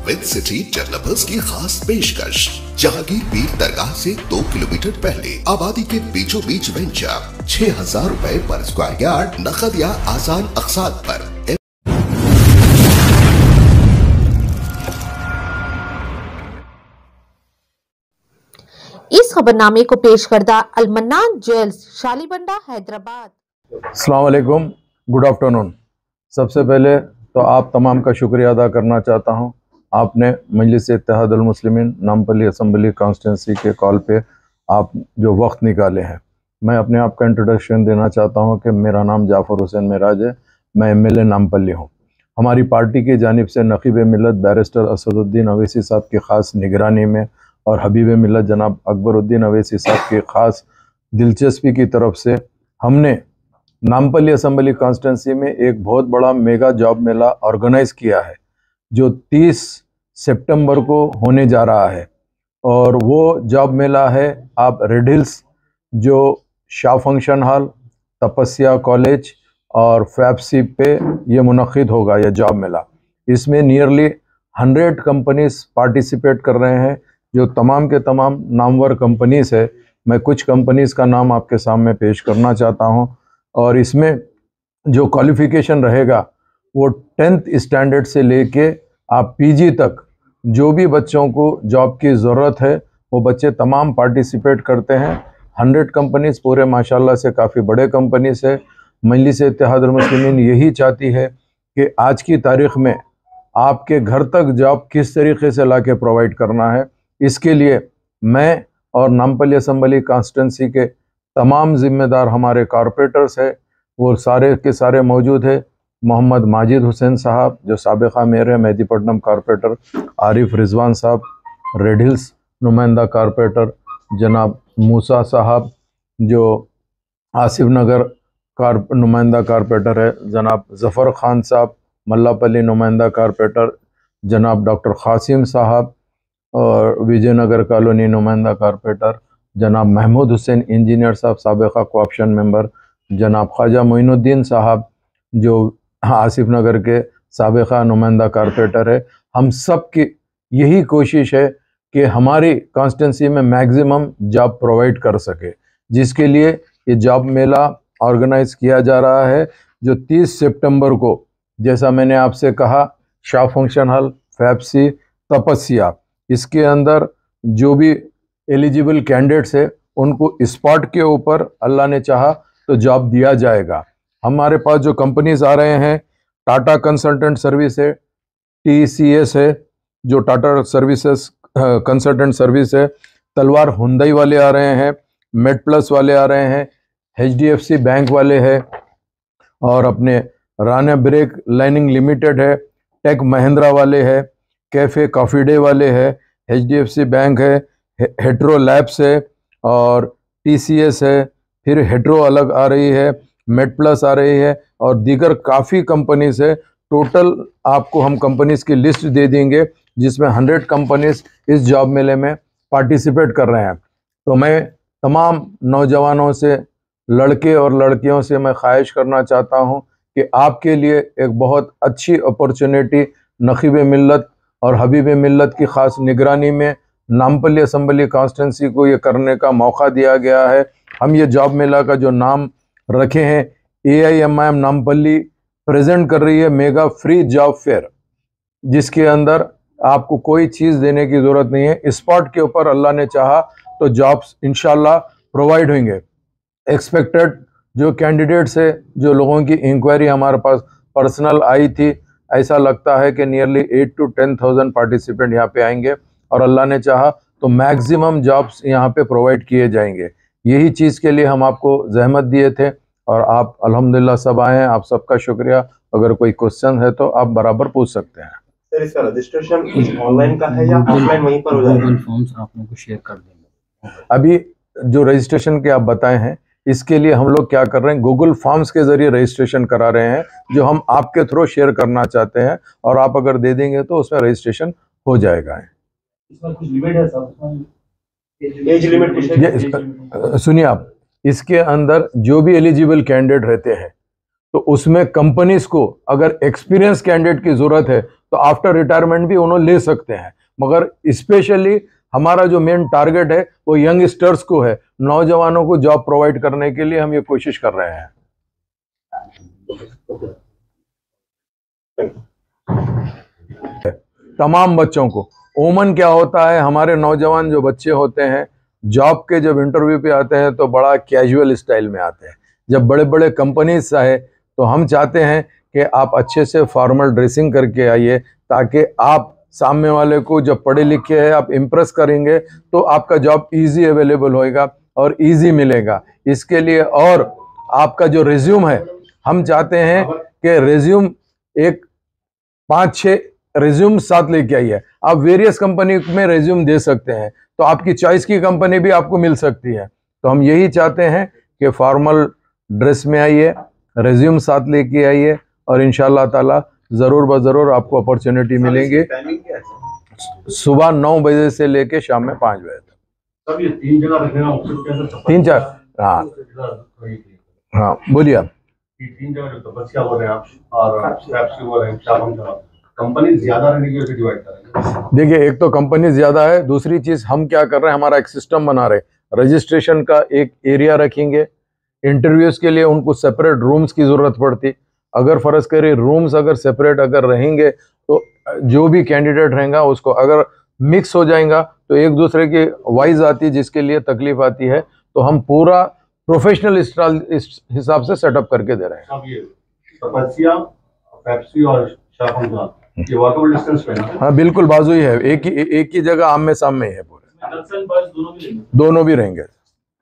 With city developers की खास पेशकश। जहांगीर पीर दरगाह से 2 किलोमीटर पहले आबादी के बीचों बीच वेंचर 6,000 रुपए पर स्क्वायर यार्ड, नकद या आसान अक़सात पर। इस खबरनामे को पेश करदा अल-मन्नान ज्वेल्स, शालीबंडा, हैदराबाद। अस्सलाम वालेकुम, गुड आफ्टरनून। सबसे पहले तो आप तमाम का शुक्रिया अदा करना चाहता हूं। आपने मजलिस इत्तेहादुल मुस्लिमीन नामपल्ली असम्बली कॉन्स्टिट्यूंसी के कॉल पे आप जो वक्त निकाले हैं। मैं अपने आप का इंट्रोडक्शन देना चाहता हूं कि मेरा नाम जाफ़र हुसैन मेराज है, मैं MLA नामपल्ली हूं। हमारी पार्टी की जानिब से नक़ीब मिल्लत बैरिस्टर असदुद्दीन अवैसी साहब की ख़ास निगरानी में और हबीब मिल्लत जनाब अकबरुद्दीन अवैसी साहब की ख़ास दिलचस्पी की तरफ से हमने नामपल्ली असम्बली कॉन्स्टिट्यूंसी में एक बहुत बड़ा मेगा जॉब मेला ऑर्गेनाइज़ किया है, जो 30 सितंबर को होने जा रहा है। और वो जॉब मेला है आप रेड हिल्स, जो शाह फंक्शन हॉल, तपस्या कॉलेज और फैबसी पे ये मुनक़िद होगा यह जॉब मेला। इसमें नियरली 100 कंपनीज पार्टिसिपेट कर रहे हैं, जो तमाम के तमाम नामवर कंपनीज है। मैं कुछ कंपनीज का नाम आपके सामने पेश करना चाहता हूं। और इसमें जो क्वालिफ़िकेशन रहेगा वो 10th स्टैंडर्ड से लेके आप PG तक जो भी बच्चों को जॉब की ज़रूरत है वो बच्चे तमाम पार्टिसिपेट करते हैं। 100 कंपनीज पूरे माशाल्लाह से काफ़ी बड़े कंपनीज है। मजलिस इत्तेहादुल मुस्लिमीन यही चाहती है कि आज की तारीख़ में आपके घर तक जॉब किस तरीके से ला के प्रोवाइड करना है। इसके लिए मैं और नामपल्ली असम्बली कॉन्स्टिट्यूंसी के तमाम ज़िम्मेदार हमारे कॉरपोरेटर्स है, वो सारे के सारे मौजूद है। मोहम्मद माजिद हुसैन साहब जो साबिक़ा मेयर है मेहदीपट्टनम कॉरपोरेटर, आरिफ रिजवान साहब रेड हिल्स नुमाइंदा कॉरपोरेटर, जनाब मूसा साहब जो आसिफ नगर नुमाइंदा कॉरपोरेटर है, जनाब ज़फ़र ख़ान साहब मल्लापल्ली नुमाइंदा कॉरपोरेटर, जनाब डॉक्टर क़ासिम साहब और विजयनगर कॉलोनी नुमाइंदा कॉरपोरेटर, जनाब महमूद हुसैन इंजीनियर साहब साबिक़ा कोऑप्शन मेंबर, जनाब ख्वाजा मोइनुद्दीन साहब जो आसिफ नगर के साबिक़ा नुमाइंदा कॉरपोरेटर है। हम सब की यही कोशिश है कि हमारी कॉन्स्टिट्यूंसी में मैक्सिमम जॉब प्रोवाइड कर सके, जिसके लिए ये जॉब मेला ऑर्गेनाइज़ किया जा रहा है, जो 30 सितंबर को, जैसा मैंने आपसे कहा, शाह फंक्शन हॉल, फैबसी, तपस्या, इसके अंदर जो भी एलिजिबल कैंडिडेट्स है उनको स्पॉट के ऊपर अल्लाह ने चाहा तो जॉब दिया जाएगा। हमारे पास जो कंपनीज आ रहे हैं, टाटा कंसल्टेंट सर्विस है, TCS है जो टाटा सर्विसेज कंसल्टेंट सर्विस है, तलवार हुंडई वाले आ रहे हैं, मेड प्लस वाले आ रहे हैं, HDFC बैंक वाले हैं, और अपने राना ब्रेक लाइनिंग लिमिटेड है, टेक महिंद्रा वाले है, कैफ़े कॉफ़ी डे वाले है, HDFC बैंक है, हेट्रो लैब्स है और TCS है, फिर हेट्रो अलग आ रही है, मेड प्लस आ रही है और दीगर काफ़ी कंपनीज है। टोटल आपको हम कंपनीज की लिस्ट दे देंगे जिसमें 100 कंपनीज इस जॉब मेले में पार्टिसिपेट कर रहे हैं। तो मैं तमाम नौजवानों से, लड़के और लड़कियों से मैं ख्वाहिश करना चाहता हूं कि आपके लिए एक बहुत अच्छी अपॉर्चुनिटी नक़ीब मिल्लत और हबीब मिल्लत की ख़ास निगरानी में नामपल्ली असम्बली कॉन्स्टिट्यूंसी को ये करने का मौका दिया गया है। हम ये जॉब मेला का जो नाम रखे हैं, AIMIM नामपल्ली प्रेजेंट कर रही है मेगा फ्री जॉब फेयर, जिसके अंदर आपको कोई चीज़ देने की ज़रूरत नहीं है। स्पॉट के ऊपर अल्लाह ने चाहा तो जॉब्स इंशाल्लाह प्रोवाइड होंगे। एक्सपेक्टेड जो कैंडिडेट्स है, जो लोगों की इंक्वायरी हमारे पास पर्सनल आई थी, ऐसा लगता है कि नियरली 8 to 10,000 पार्टिसिपेंट यहाँ पे आएंगे और अल्लाह ने चाहा तो मैक्सिमम जॉब्स यहाँ पे प्रोवाइड किए जाएंगे। यही चीज़ के लिए हम आपको जहमत दिए थे और आप अल्हम्दुलिल्लाह सब आए हैं। आप सबका शुक्रिया। अगर कोई क्वेश्चन है तो आप बराबर पूछ सकते हैं। सर, इसका रजिस्ट्रेशन ऑनलाइन का है या ऑफलाइन वहीं पर हो जाएगा? गूगल फॉर्म्स आप लोगों को शेयर कर देंगे। अभी जो रजिस्ट्रेशन के आप बताए हैं, इसके लिए हम लोग क्या कर रहे हैं, गूगल फॉर्म्स के जरिए रजिस्ट्रेशन करा रहे हैं, जो हम आपके थ्रू शेयर करना चाहते हैं, और आप अगर दे देंगे तो उसमें रजिस्ट्रेशन हो जाएगा। इसमें कुछ लिमिट है सर? एज लिमिट सुनिए आप, इसके अंदर जो भी एलिजिबल कैंडिडेट रहते हैं तो उसमें कंपनीज को अगर एक्सपीरियंस कैंडिडेट की ज़रूरत है तो आफ्टर रिटायरमेंट भी उन्होंने ले सकते हैं। मगर स्पेशली हमारा जो मेन टारगेट है वो यंगस्टर्स को है, नौजवानों को जॉब प्रोवाइड करने के लिए हम ये कोशिश कर रहे हैं। तमाम बच्चों को ओमन क्या होता है, हमारे नौजवान जो बच्चे होते हैं जॉब के जब इंटरव्यू पे आते हैं तो बड़ा कैजुअल स्टाइल में आते हैं। जब बड़े बड़े कंपनीज आए तो हम चाहते हैं कि आप अच्छे से फॉर्मल ड्रेसिंग करके आइए, ताकि आप सामने वाले को जब पढ़े लिखे हैं आप इम्प्रेस करेंगे तो आपका जॉब इजी अवेलेबल होएगा और इजी मिलेगा। इसके लिए और आपका जो रिज्यूम है, हम चाहते हैं कि रिज्यूम एक 5-6 रिज्यूम साथ लेके आइए। आप वेरियस कंपनी में रिज्यूम दे सकते हैं, तो आपकी चॉइस की कंपनी भी आपको मिल सकती है। तो हम यही चाहते हैं कि फॉर्मल ड्रेस में आइए, रिज्यूम साथ लेके आइए और इंशाल्लाह ताला ज़रूर ब-ज़रूर आपको अपॉर्चुनिटी मिलेंगी। सुबह 9 बजे से लेके शाम में 5 बजे तक। ये 3 जगह रखना, 3-4, हाँ बोलिए आप। 3 जगह जो तपस्या बोल रहे हैं आप और स्क्रैप्स बोल रहे हैं, कंपनी ज्यादा रहने की वजह से डिवाइड करेंगे। देखिए, एक तो कंपनी ज्यादा है, दूसरी चीज हम क्या कर रहे हैं, हमारा एक सिस्टम बना रहे हैं। रजिस्ट्रेशन का एक एरिया रखेंगे, इंटरव्यूज के लिए उनको सेपरेट रूम्स की जरूरत पड़ती। अगर फर्ज करें रूम्स अगर सेपरेट अगर रहेंगे तो जो भी कैंडिडेट रहेगा उसको अगर मिक्स हो जाएगा तो एक दूसरे की वाइज आती, जिसके लिए तकलीफ आती है। तो हम पूरा प्रोफेशनल हिसाब से सेटअप करके दे रहे हैं। अब ये तपस्या, पेप्सी और शाहपुर ये वॉकेबल डिस्टेंस पे ना? हाँ बिल्कुल बाजू ही है, एक ही जगह आमने सामने ही है पूरे। दोनों भी रहेंगे।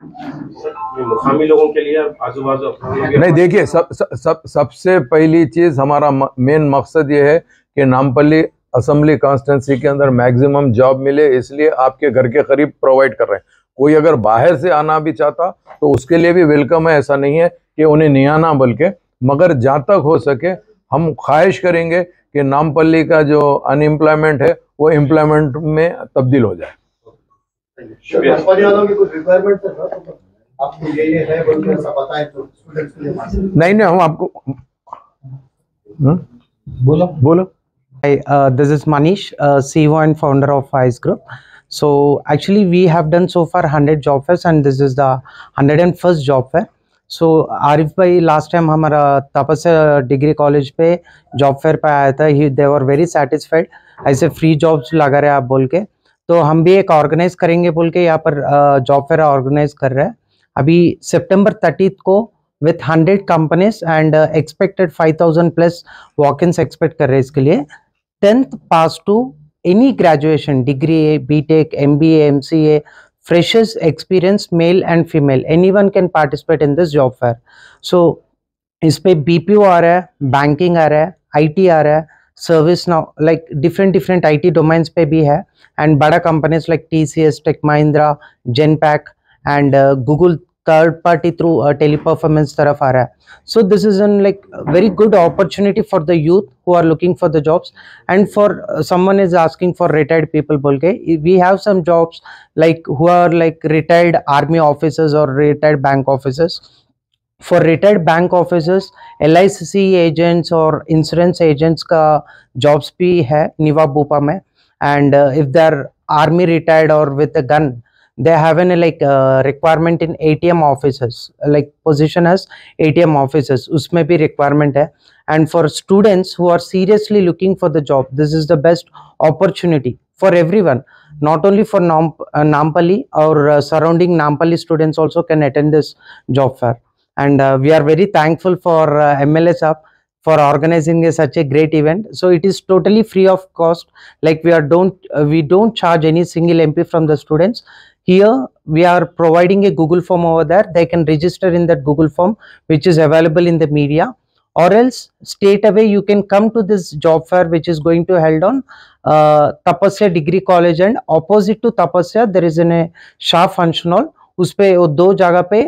मुकामी लोगों के लिए आजू बाजू नहीं, देखिए सबसे पहली चीज हमारा मेन मकसद ये है कि नामपल्ली असेंबली कॉन्स्टिट्यूंसी के अंदर मैक्सिमम जॉब मिले, इसलिए आपके घर के करीब प्रोवाइड कर रहे हैं। कोई अगर बाहर से आना भी चाहता तो उसके लिए भी वेलकम है, ऐसा नहीं है कि उन्हें नहीं आना, बल्कि मगर जहाँ तक हो सके हम ख्वाहिश करेंगे कि नामपल्ली का जो अनएम्प्लॉयमेंट है वो एम्प्लॉयमेंट में तब्दील हो जाए। वालों की कुछ रिक्वायरमेंट है ना, तो आपको ये है बोल के ऐसा बताएं तो स्टूडेंट्स के लिए। नहीं हम आपको बोलो। Hi, this is Manish, CEO and founder of Wise Group. So actually we have done so far 100 job fairs and this is the 101st job fair. So Arif भाई लास्ट टाइम हमारा तपस्या डिग्री कॉलेज पे job fair पे आया था, दे were very satisfied, ऐसे free jobs लगा रहे आप बोल के। तो हम भी एक ऑर्गेनाइज करेंगे बोल के यहाँ पर जॉब फेयर ऑर्गेनाइज कर रहे हैं अभी सितंबर 30 को with 100 companies and expected 5000 plus walk-ins expect कर रहे हैं इसके लिए। 10th pass to any graduation, degree, BTech, MBA, MCA, freshers experience, male and female, anyone can participate in this job fair. So इस पे BPO आ रहा है, बैंकिंग आ रहा है, IT आ रहा है, service now, like different IT domains पे भी है एंड बड़ा companies like TCS, Tech Mahindra, Genpact and Google third party through Teleperformance तरफ आ रहा है। So this is an like very good opportunity for the youth who are looking for the jobs and for someone is asking for retired people बोल के, we have some jobs like who are like retired army officers or retired bank officers. For retired bank officers, LIC agents और insurance agents का jobs भी है निवा भोपा में and if they are army retired or with a gun, they have an like requirement in ATM officers, like position as ATM officers, उसमें भी requirement है। And for students who are seriously looking for the job, this is the best opportunity for everyone, not only for Nampally or surrounding Nampally students also can attend this job fair. And we are very thankful for MLA Saab for organizing such a great event. So it is totally free of cost, like we don't charge any single MP from the students. Here we are providing a Google form over there, they can register in that Google form which is available in the media, or else straight away you can come to this job fair which is going to held on Tapasya Degree College and opposite to Tapasya there is a Shah Function Hall, उस पे वो 2 जगह पे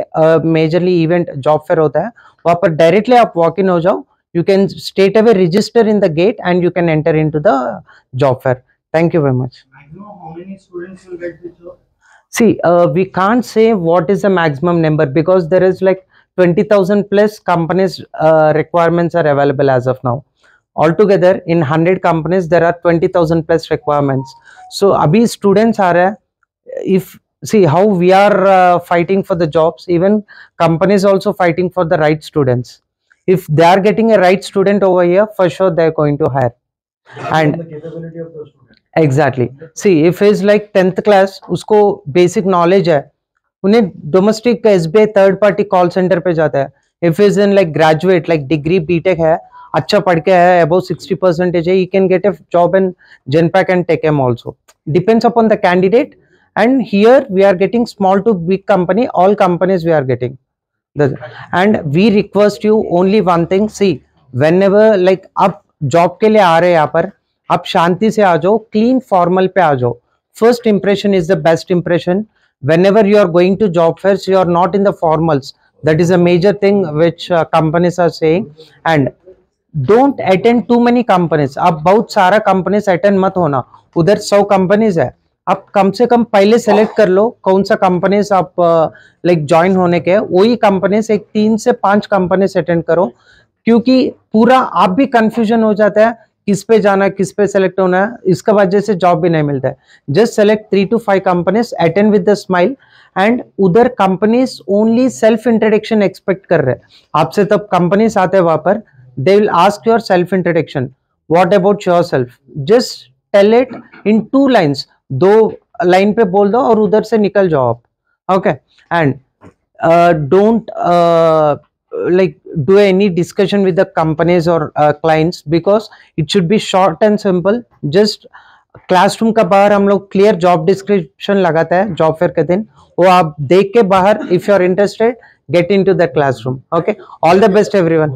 majorly event job fair होता है, वहाँ पर directly आप वॉक इन हो जाओ, you can straight away register in the gate and you can enter into the job fair. Thank you very much. How many students will get this job? See, we can't say what is the maximum number because there is like 20,000 plus companies requirements are available as of now. altogether in 100 companies there are 20,000 plus requirements. So abhi students are if see how we are fighting for the jobs, even companies also fighting for the right students. If they are getting a right student over here, for sure they are going to hire. And the capability of the student. exactly, see if he is like 10th class, usko basic knowledge hai, उन्हें domestic SBI third party call centre पे जाता है. If is in like graduate like degree BTech है, अच्छा पढ़ के है, above 60% है, he can get a job in Genpact and TechM also. Depends upon the candidate. And here we are getting small to big company, all companies we are getting. And we request you only one thing, see whenever like आप job के लिए आ रहे हैं यहाँ पर, आप शांति से आ जाओ, क्लीन फॉर्मल पे आ जाओ. First impression is the best impression. Whenever you are going to job fairs, you are not in the formals. That is a major thing which companies are saying. And don't attend too many companies. आप बहुत सारा companies attend मत होना. उधर 100 companies है, आप कम से कम पहले सेलेक्ट कर लो कौन सा कंपनीज आप लाइक ज्वाइन होने के, वही कंपनीज एक 3 से 5 कंपनीज अटेंड करो. क्योंकि पूरा आप भी कंफ्यूजन हो जाता है किस पे जाना है, किस पे सेलेक्ट होना है, इसका वजह से जॉब भी नहीं मिलता है. Just select 3 to 5 companies, attend with the smile. And उधर companies only self introduction expect कर रहे हैं आपसे. तब कंपनीज आते हैं वहां पर, they will ask your self introduction, what about your self, just tell it in 2 lines, 2 line पे बोल दो और उधर से निकल जाओ आप. Okay. And don't like do any discussion with the companies or clients, because it should be short and simple. Just classroom का बाहर हम लोग क्लियर जॉब डिस्क्रिप्शन लगाता है जॉब फेयर के दिन, वो आप देख के बाहर, if you are interested, get into the classroom. Okay, all the best everyone.